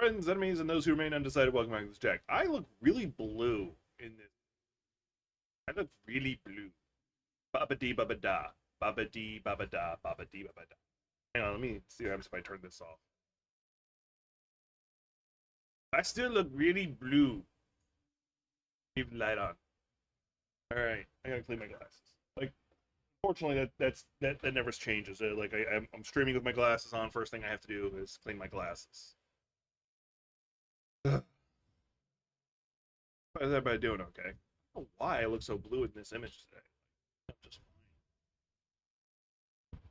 Friends, enemies, and those who remain undecided, welcome back to this Jack. I look really blue in this. I look really blue. Baba dee baba da. Baba dee baba da. Baba dee baba da. Hang on, let me see what happens if I turn this off. I still look really blue. Leave the light on. Alright, I gotta clean my glasses. Like, fortunately, that never changes. I'm streaming with my glasses on. First thing I have to do is clean my glasses. Ugh. How's everybody doing okay? I don't know why I look so blue in this image today. I'm just fine.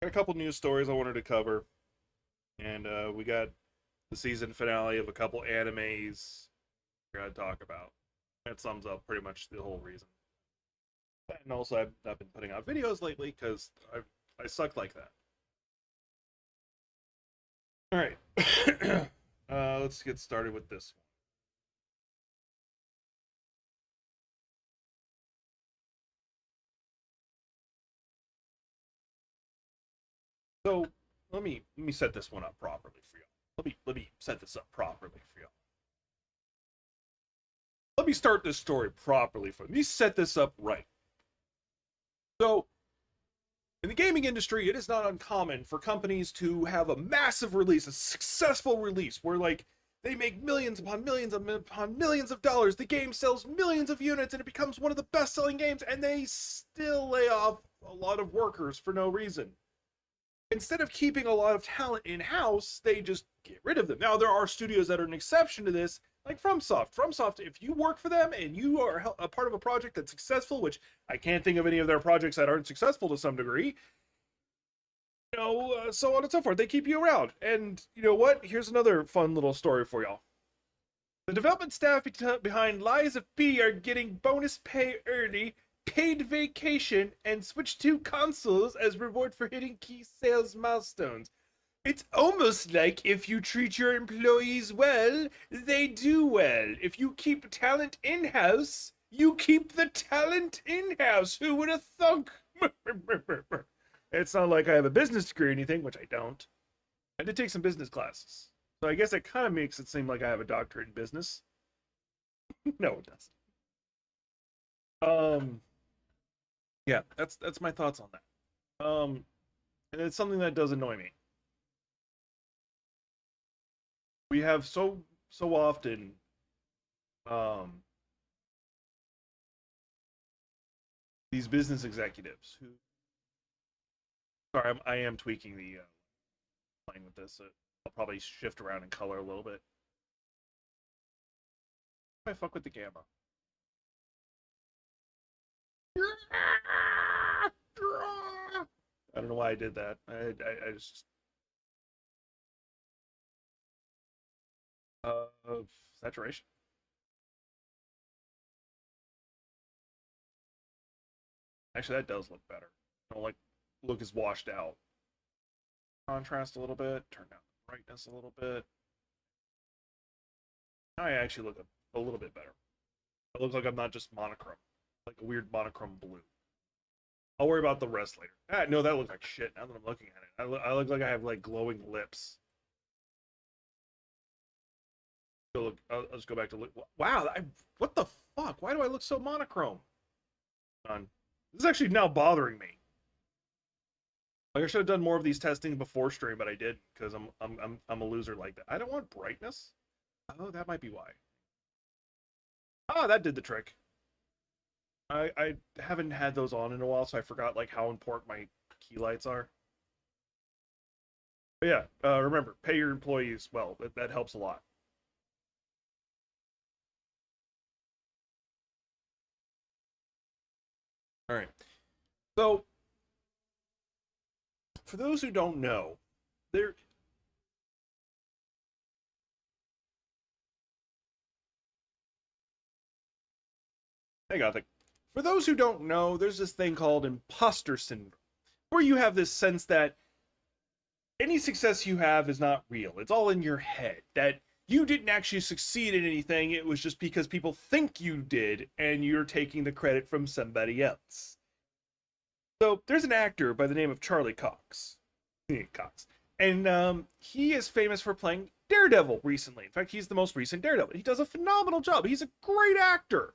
Got a couple news stories I wanted to cover, and we got the season finale of a couple animes we're gonna talk about. That sums up pretty much the whole reason. And also, I've been putting out videos lately because I suck like that. All right, let's get started with this one. So let me set this one up properly for y'all. Let me set this up properly for y'all. Let me start this story properly for me. Set this up right. So, in the gaming industry, it is not uncommon for companies to have a massive release, a successful release, where like they make millions upon millions of dollars. The game sells millions of units, and it becomes one of the best-selling games, and they still lay off a lot of workers for no reason. Instead of keeping a lot of talent in-house, they just get rid of them. Now, there are studios that are an exception to this, like FromSoft. FromSoft, if you work for them and you are a part of a project that's successful, which I can't think of any of their projects that aren't successful to some degree, so on and so forth, they keep you around. And you know what? Here's another fun little story for y'all. The development staff behind Lies of P are getting bonus pay early, paid vacation, and switch to consoles as reward for hitting key sales milestones. It's almost like if you treat your employees well, they do well. If you keep talent in-house, you keep the talent in-house. Who would have thunk? It's not like I have a business degree or anything, which I don't. I did take some business classes. So I guess it kind of makes it seem like I have a doctorate in business. No, it doesn't. Yeah, that's my thoughts on that. And it's something that does annoy me. We have so often um these business executives who, sorry, I am tweaking the playing with this. So I'll probably shift around in color a little bit. I fuck with the gamma. I don't know why I did that. I just saturation. Actually, that does look better. I don't like look is washed out. Contrast a little bit. Turn down the brightness a little bit. Now I actually look a little bit better. It looks like I'm not just monochrome, like a weird monochrome blue. I'll worry about the rest later. No, that looks like shit now that I'm looking at it. I look like I have like glowing lips. So look, I'll just go back to look. Wow, what the fuck? Why do I look so monochrome? On. This is actually now bothering me. Like I should have done more of these testing before stream, but I did because I'm a loser like that. I don't want brightness. Oh, that might be why. Ah, that did the trick. I haven't had those on in a while, so I forgot like how important my key lights are. But yeah, remember, pay your employees well. That helps a lot. All right. So, for those who don't know, there. Hey, Gothic. For those who don't know, there's this thing called imposter syndrome, where you have this sense that any success you have is not real. It's all in your head. That you didn't actually succeed in anything. It was just because people think you did, and you're taking the credit from somebody else. So there's an actor by the name of Charlie Cox. Cox. And he is famous for playing Daredevil recently. In fact, he's the most recent Daredevil. He does a phenomenal job. He's a great actor.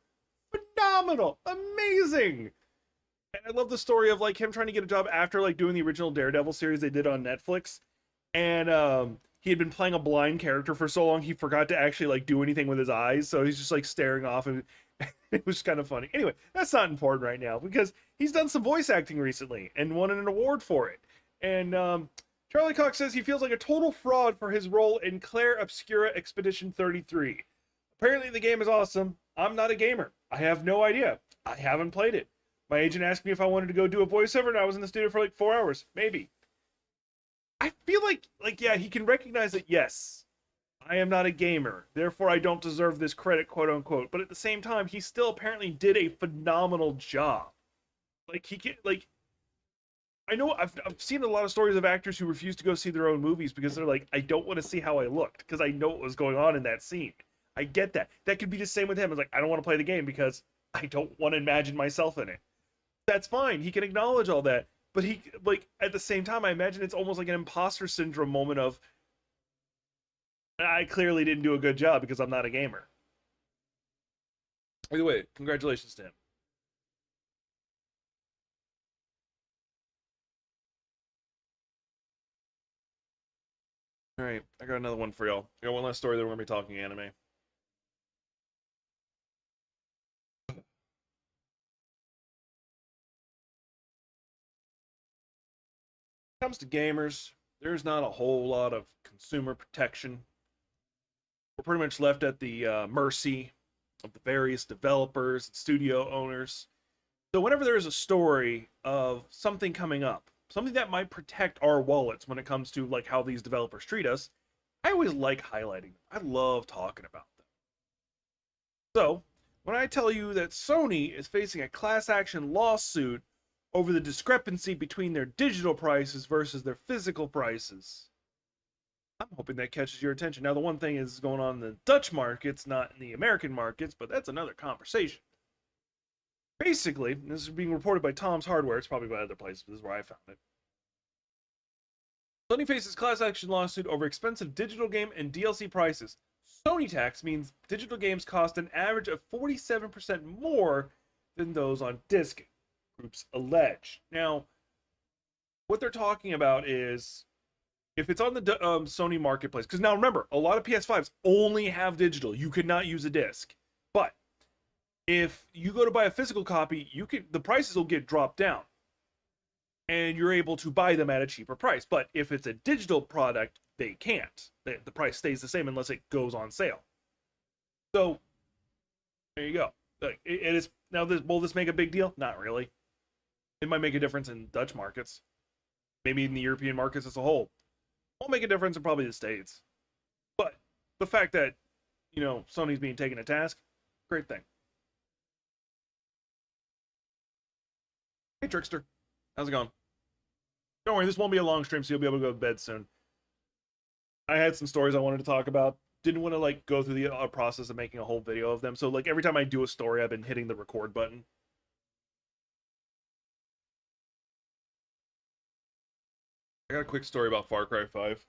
Phenomenal. Amazing. And I love the story of like him trying to get a job after like doing the original Daredevil series they did on Netflix. And he had been playing a blind character for so long he forgot to actually like do anything with his eyes. So he's just like staring off, and it was kind of funny. Anyway, that's not important right now because he's done some voice acting recently and won an award for it. And Charlie Cox says he feels like a total fraud for his role in Claire Obscura Expedition 33. Apparently, the game is awesome. I'm not a gamer. I have no idea. I haven't played it. My agent asked me if I wanted to go do a voiceover, and I was in the studio for like 4 hours. Maybe. I feel like, yeah, he can recognize that, yes, I am not a gamer, therefore I don't deserve this credit, quote unquote. But at the same time, he still apparently did a phenomenal job. Like, he can, like, I know I've seen a lot of stories of actors who refuse to go see their own movies because they're like, I don't want to see how I looked because I know what was going on in that scene. I get that. That could be the same with him. It's like, I don't want to play the game because I don't want to imagine myself in it. That's fine. He can acknowledge all that. But he, like, at the same time, I imagine it's almost like an imposter syndrome moment of, I clearly didn't do a good job because I'm not a gamer. Either way, congratulations to him. All right, I got another one for y'all. I got one last story that we're gonna be talking anime. When it comes to gamers, there's not a whole lot of consumer protection. We're pretty much left at the mercy of the various developers and studio owners. So whenever there is a story of something coming up, something that might protect our wallets when it comes to like how these developers treat us, I always like highlighting them. I love talking about them. So, when I tell you that Sony is facing a class action lawsuit over the discrepancy between their digital prices versus their physical prices, I'm hoping that catches your attention. Now, the one thing is going on in the Dutch markets, not in the American markets, but that's another conversation. Basically, this is being reported by Tom's Hardware. It's probably by other places, but this is where I found it. Sony faces class action lawsuit over expensive digital game and DLC prices. Sony tax means digital games cost an average of 47% more than those on disc, groups allege. Now, what they're talking about is if it's on the Sony marketplace, because now remember, a lot of PS5s only have digital. You cannot use a disc. But if you go to buy a physical copy, the prices will get dropped down. And you're able to buy them at a cheaper price. But if it's a digital product, they can't. The price stays the same unless it goes on sale. So there you go. Like, it is now. Will this make a big deal? Not really. It might make a difference in Dutch markets, maybe in the European markets as a whole. Won't make a difference in probably the States. But the fact that Sony's being taken to task, great thing. Hey Trickster, how's it going? Don't worry, this won't be a long stream, so you'll be able to go to bed soon. I had some stories I wanted to talk about. Didn't want to like go through the process of making a whole video of them. So like every time I do a story, I've been hitting the record button. I got a quick story about Far Cry 5.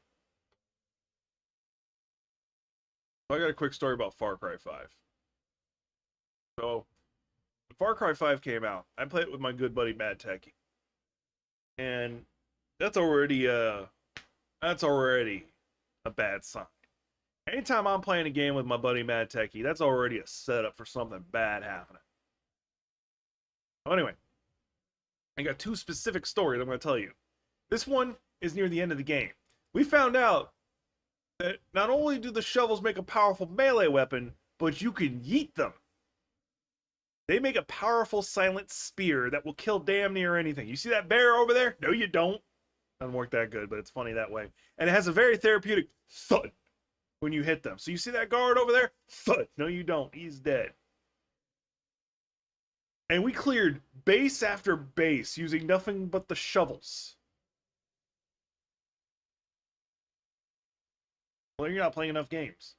I got a quick story about Far Cry 5. So, when Far Cry 5 came out, I played it with my good buddy Mad Techie. And that's already a bad sign. Anytime I'm playing a game with my buddy Mad Techie, that's already a setup for something bad happening. So anyway, I got two specific stories I'm going to tell you. This one is near the end of the game. We found out that not only do the shovels make a powerful melee weapon, but you can yeet them. They make a powerful silent spear that will kill damn near anything. You see that bear over there? No, you don't. Doesn't work that good, but it's funny that way. And it has a very therapeutic thud when you hit them. So you see that guard over there? Thud. No, you don't. He's dead. And we cleared base after base using nothing but the shovels. Well, you're not playing enough games.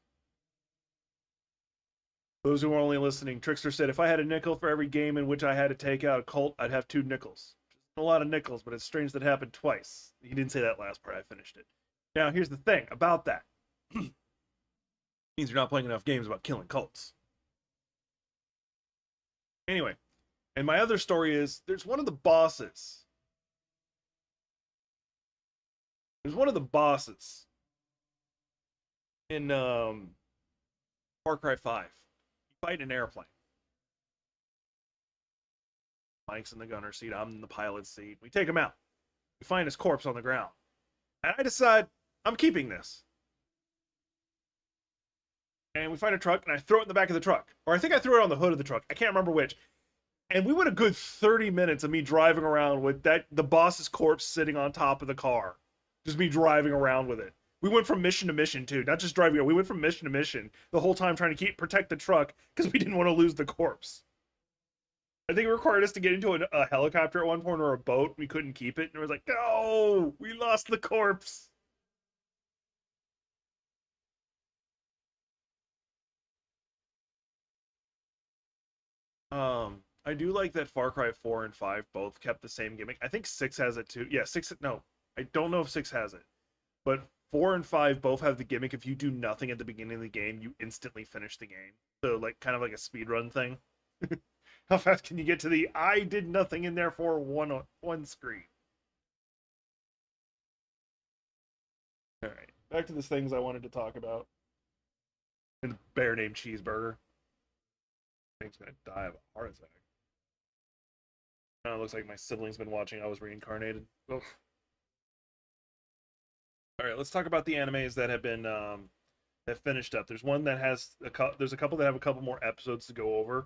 Those who are only listening, Trickster said, if I had a nickel for every game in which I had to take out a cult, I'd have 2 nickels. A lot of nickels, but it's strange that happened twice. He didn't say that last part. I finished it. Now, here's the thing about that. Means you're not playing enough games about killing cults. Anyway, and my other story is there's one of the bosses. There's one of the bosses in Far Cry 5. You fight an airplane. Mike's in the gunner seat. I'm in the pilot's seat. We take him out. We find his corpse on the ground. And I decide I'm keeping this. And we find a truck, and I throw it in the back of the truck. Or I think I threw it on the hood of the truck. I can't remember which. And we went a good 30 minutes of me driving around with the boss's corpse sitting on top of the car. Just me driving around with it. We went from mission to mission, too. Not just driving. We went from mission to mission the whole time trying to protect the truck because we didn't want to lose the corpse. I think it required us to get into a helicopter at one point or a boat. We couldn't keep it. And it was like, no, we lost the corpse. I do like that Far Cry 4 and 5 both kept the same gimmick. I think 6 has it too. Yeah, 6, no. I don't know if 6 has it. But 4 and 5 both have the gimmick. If you do nothing at the beginning of the game, you instantly finish the game. So, like, kind of like a speedrun thing. How fast can you get to the I did nothing in there for one screen? Alright, back to the things I wanted to talk about. And the bear named Cheeseburger. I think he's gonna die of a heart attack. It looks like my sibling's been watching I Was Reincarnated. Ugh. Alright, let's talk about the animes that have been that finished up. There's one that has there's a couple that have a couple more episodes to go over.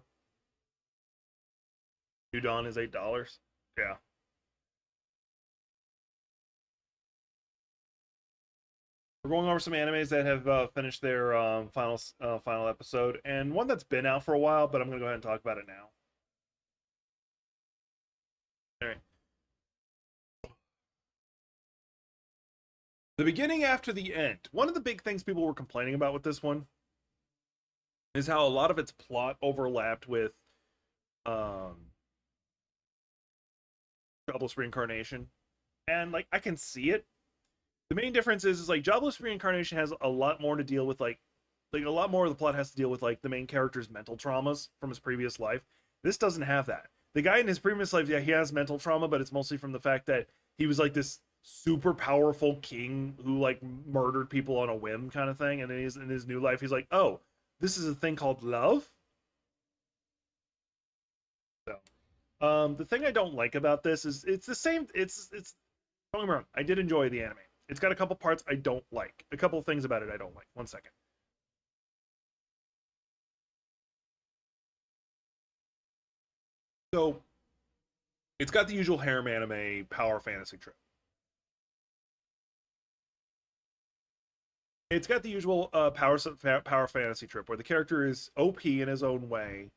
New Dawn is $8. Yeah. We're going over some animes that have finished their final episode, and one that's been out for a while, but I'm gonna go ahead and talk about it now. All right. The beginning after the end. One of the big things people were complaining about with this one is how a lot of its plot overlapped with Jobless Reincarnation, and like I can see it. The main difference is like Jobless Reincarnation has a lot more to deal with, like a lot more of the plot has to deal with like the main character's mental traumas from his previous life. This doesn't have that. The guy in his previous life, yeah, he has mental trauma, but it's mostly from the fact that he was like this super powerful king who like murdered people on a whim kind of thing, and then he's in his new life, he's like, oh, this is a thing called love. So the thing I don't like about this is it's the same. It's don't get me wrong. I did enjoy the anime. It's got a couple parts I don't like. A couple things about it I don't like. One second. So it's got the usual harem anime power fantasy trope. It's got the usual power fantasy trip where the character is OP in his own way,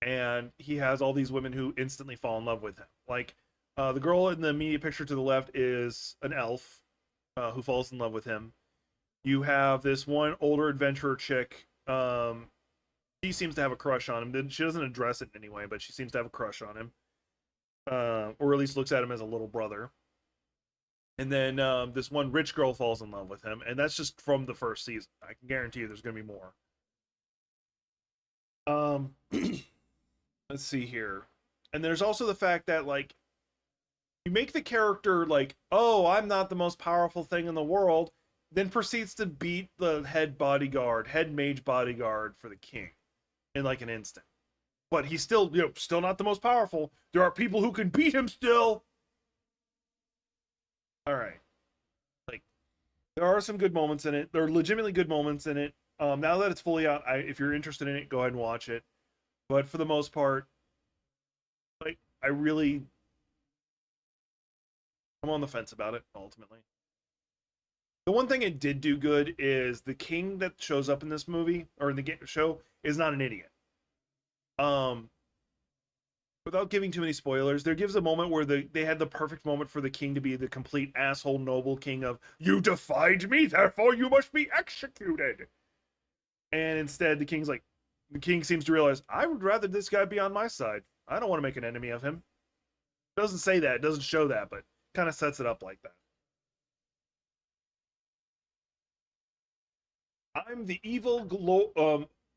and he has all these women who instantly fall in love with him. Like the girl in the immediate picture to the left is an elf who falls in love with him. You have this one older adventurer chick. She seems to have a crush on him. She doesn't address it in any way, but she seems to have a crush on him, or at least looks at him as a little brother. And then this one rich girl falls in love with him, and that's just from the first season. I can guarantee you there's going to be more. Let's see here. And there's also the fact that, like, you make the character like, oh, I'm not the most powerful thing in the world, then proceeds to beat the head mage bodyguard for the king in like an instant. But he's still, still not the most powerful. There are people who can beat him still. All right. Like, there are some good moments in it. There are legitimately good moments in it. Now that it's fully out, if you're interested in it, go ahead and watch it. But for the most part, like, I'm on the fence about it, ultimately. The one thing it did do good is the king that shows up in this movie, or in the show, is not an idiot. Without giving too many spoilers, there gives a moment where they had the perfect moment for the king to be the complete asshole noble king of, you defied me, therefore you must be executed. And instead, the king seems to realize, I would rather this guy be on my side. I don't want to make an enemy of him. It doesn't say that, it doesn't show that, but kind of sets it up like that. I'm the evil.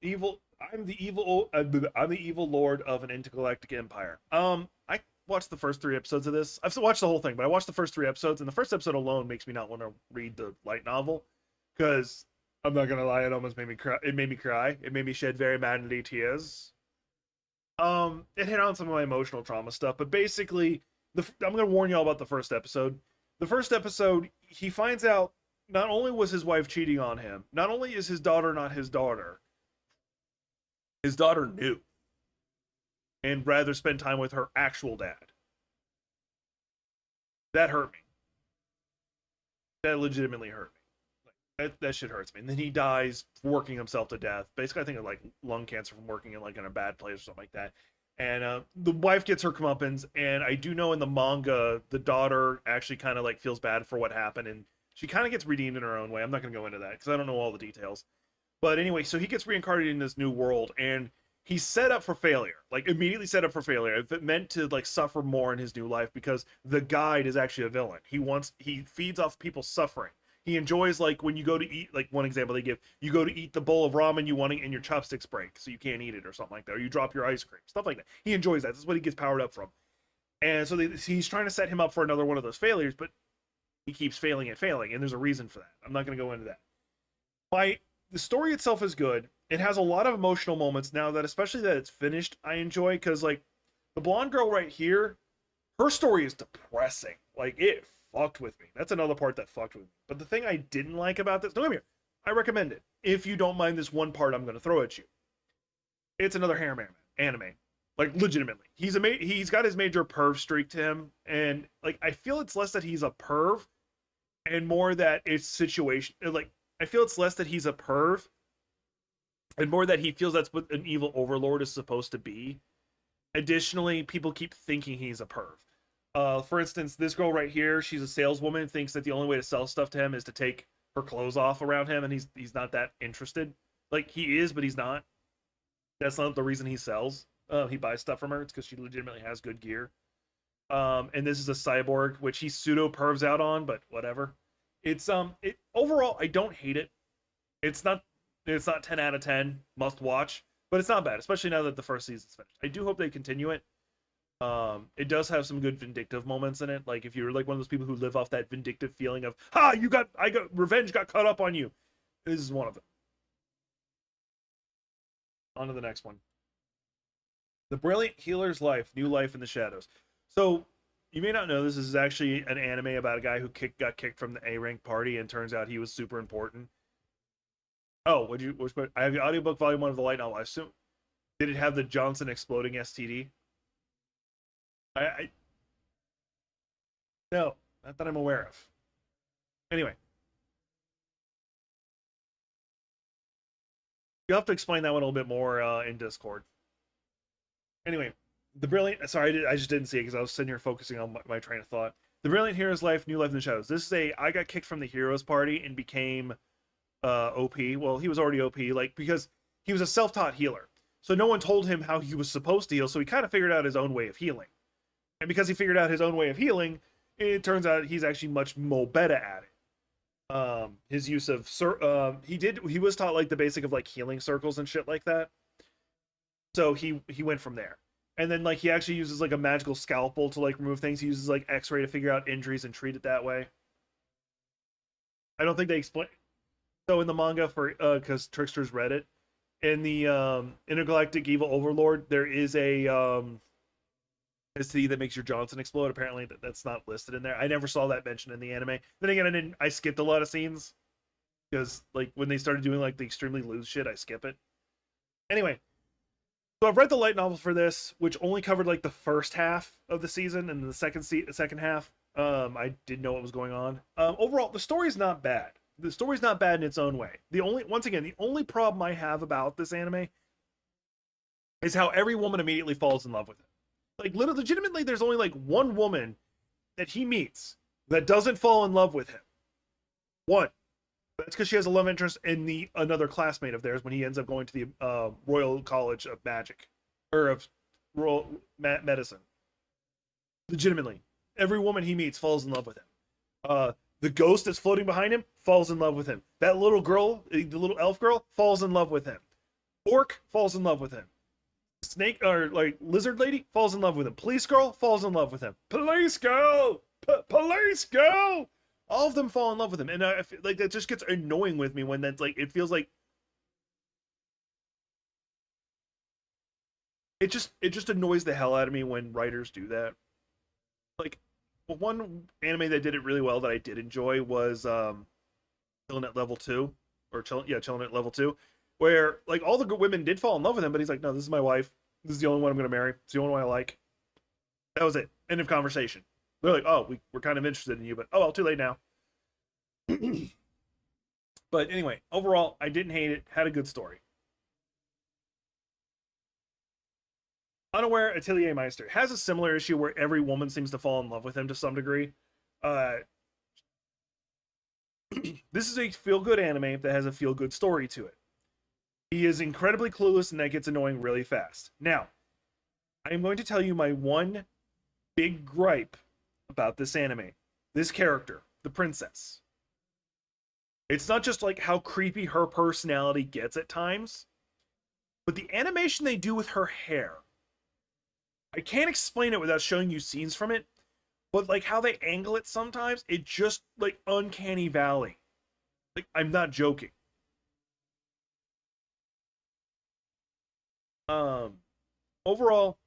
I'm the evil lord of an intergalactic empire. I watched the first 3 episodes of this. I've watched the whole thing, but I watched the first 3 episodes, and the first episode alone makes me not want to read the light novel, because I'm not gonna lie, it almost made me cry. It made me cry. It made me shed very madly tears. It hit on some of my emotional trauma stuff, but basically, I'm gonna warn you all about the first episode. The first episode, he finds out not only was his wife cheating on him, not only is his daughter not his daughter knew and rather spend time with her actual dad. That hurt me. That legitimately hurt me. That shit hurts me. And then he dies working himself to death. Basically, I think of like lung cancer from working in like in a bad place or something like that. And the wife gets her comeuppance, and I do know in the manga the daughter actually kind of like feels bad for what happened, and she kind of gets redeemed in her own way. I'm not going to go into that because I don't know all the details. But anyway, so he gets reincarnated in this new world, and he's set up for failure. Like immediately set up for failure. If it meant to like suffer more in his new life, because the guide is actually a villain. He feeds off people's suffering. He enjoys like when you go to eat, like one example they give, you go to eat the bowl of ramen you want and your chopsticks break, so you can't eat it or something like that, or you drop your ice cream, stuff like that. He enjoys that. That's what he gets powered up from. And so he's trying to set him up for another one of those failures, but he keeps failing and failing, and there's a reason for that. I'm not going to go into that. The story itself is good. It has a lot of emotional moments now that, especially that it's finished, I enjoy, because like the blonde girl right here, her story is depressing. Like it fucked with me. That's another part that fucked with me. But the thing I didn't like about this, don't get me wrong, I recommend it if you don't mind this one part I'm going to throw at you. It's another harem anime. Like legitimately, he's got his major perv streak to him, and like I feel it's less that he's a perv, and more that it's situation. Like I feel it's less that he's a perv, and more that he feels that's what an evil overlord is supposed to be. Additionally, people keep thinking he's a perv. For instance, this girl right here, she's a saleswoman, thinks that the only way to sell stuff to him is to take her clothes off around him, and he's not that interested. Like he is, but he's not. That's not the reason he sells. He buys stuff from her. It's because she legitimately has good gear. And this is a cyborg, which he pseudo pervs out on, but whatever. It's overall I don't hate it. It's not 10 out of 10 must watch, but it's not bad, especially now that the first season's finished. I do hope they continue it. It does have some good vindictive moments in it. Like if you're like one of those people who live off that vindictive feeling of, revenge got caught up on you. This is one of them. On to the next one. The Brilliant Healer's Life, New Life in the Shadows. So you may not know this is actually an anime about a guy who got kicked from the A rank party, and turns out he was super important. Oh, I have the audiobook volume 1 of the light novel. I assume, did it have the Johnson exploding STD? I no, not that I'm aware of. Anyway, you'll have to explain that one a little bit more in Discord. Anyway, the brilliant. Sorry, I just didn't see it because I was sitting here focusing on my train of thought. The Brilliant Hero's Life, New Life in the Shadows. This is I got kicked from the Heroes Party and became OP. Well, he was already OP, like because he was a self-taught healer. So no one told him how he was supposed to heal. So he kind of figured out his own way of healing. And because he figured out his own way of healing, it turns out he's actually much more better at it. His use of he was taught like the basic of like healing circles and shit like that. So he went from there. And then like he actually uses like a magical scalpel to like remove things. He uses like X-ray to figure out injuries and treat it that way. I don't think they explain. So in the manga, for because Trickster's read it, in the Intergalactic Evil Overlord, there is a STD that makes your Johnson explode. Apparently that's not listed in there. I never saw that mentioned in the anime. Then again, I skipped a lot of scenes because like when they started doing like the extremely loose shit, I skip it. Anyway, so I've read the light novel for this, which only covered like the first half of the season, and the second half, I didn't know what was going on. Overall, the story's not bad. The story's not bad in its own way. The only problem I have about this anime is how every woman immediately falls in love with it. Like, legitimately, there's only like one woman that he meets that doesn't fall in love with him. One. That's because she has a love interest in another classmate of theirs when he ends up going to the Royal College of Magic, or of Royal Medicine. Legitimately, every woman he meets falls in love with him. The ghost that's floating behind him falls in love with him. That little girl, the little elf girl, falls in love with him. Orc falls in love with him. Snake or like lizard lady falls in love with him. Police girl falls in love with him. Police girl, police girl. All of them fall in love with him, and I feel like that just gets annoying with me when that's like it feels like it just annoys the hell out of me when writers do that. Like one anime that did it really well that I did enjoy was Chilling at Level 2 or Chilling at Level 2, where like all the good women did fall in love with him, but he's like, no, this is my wife. This is the only one I'm gonna marry. It's the only one I like. That was it. End of conversation. They're like, oh, we're kind of interested in you, but oh well, too late now. But anyway, overall, I didn't hate it. Had a good story. Unaware Atelier Meister has a similar issue where every woman seems to fall in love with him to some degree. Uh, this is a feel-good anime that has a feel-good story to it. He is incredibly clueless, and that gets annoying really fast. Now, I am going to tell you my one big gripe about this anime. This character, the princess. It's not just like how creepy her personality gets at times, but the animation they do with her hair. I can't explain it without showing you scenes from it, but like how they angle it sometimes, it just like uncanny valley. Like I'm not joking. Um Overall,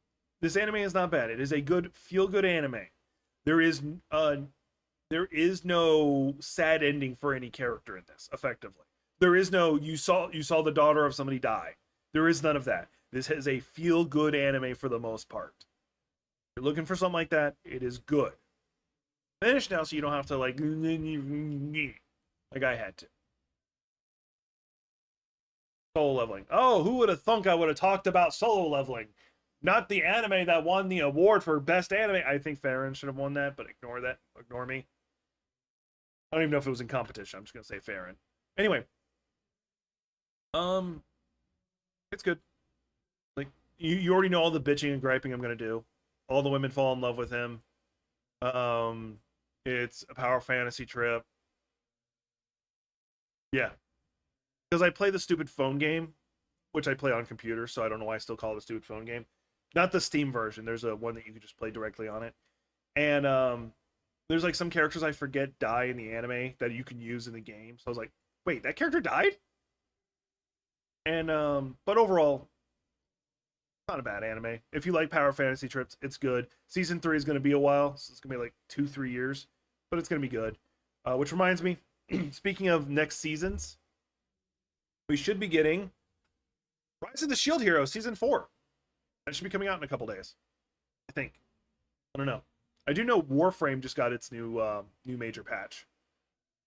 this anime is not bad. It is a good feel-good anime. There is uh there is no sad ending for any character in this, effectively. There is no you saw the daughter of somebody die. There is none of that. This is a feel-good anime for the most part. If you're looking for something like that, it is good. Finish now so you don't have to like I had to. Solo leveling. Oh, who would have thunk I would have talked about solo leveling? Not the anime that won the award for best anime. I think Farron should have won that, but ignore that. Ignore me. I don't even know if it was in competition. I'm just gonna say Farron. Anyway, um, it's good. Like you already know all the bitching and griping I'm gonna do. All the women fall in love with him. Um, it's a power fantasy trip. Yeah, because I play the stupid phone game, which I play on computer, so I don't know why I still call it a stupid phone game. Not the Steam version. There's a one that you can just play directly on it, and there's like some characters I forget die in the anime that you can use in the game. So I was like, wait, that character died? And but overall, not a bad anime. If you like power fantasy trips, it's good. Season 3 is going to be a while, so it's going to be like 2-3 years, but it's going to be good. Which reminds me, speaking of next seasons, we should be getting Rise of the Shield Hero Season 4. That should be coming out in a couple days, I think. I don't know. I do know Warframe just got its new major patch,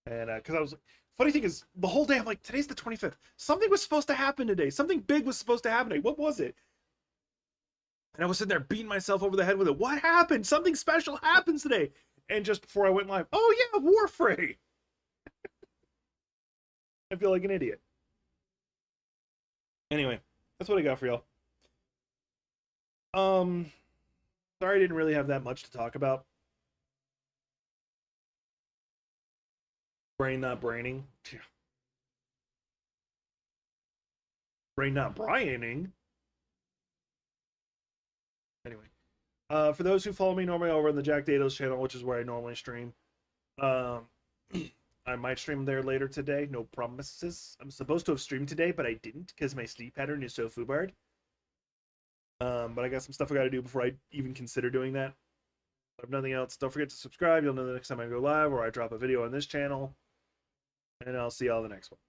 and because I was funny thing is the whole day I'm like, today's the 25th. Something was supposed to happen today. Something big was supposed to happen today. What was it? And I was sitting there beating myself over the head with it. What happened? Something special happens today. And just before I went live, oh yeah, Warframe. I feel like an idiot. Anyway, that's what I got for y'all. Sorry I didn't really have that much to talk about. Brain not braining. Brain not braining. Anyway, for those who follow me normally over on the Jack Dados channel, which is where I normally stream, um, I might stream there later today. No promises. I'm supposed to have streamed today, but I didn't because my sleep pattern is so foobarred. But I got some stuff I got to do before I even consider doing that. If nothing else, don't forget to subscribe. You'll know the next time I go live or I drop a video on this channel. And I'll see y'all in the next one.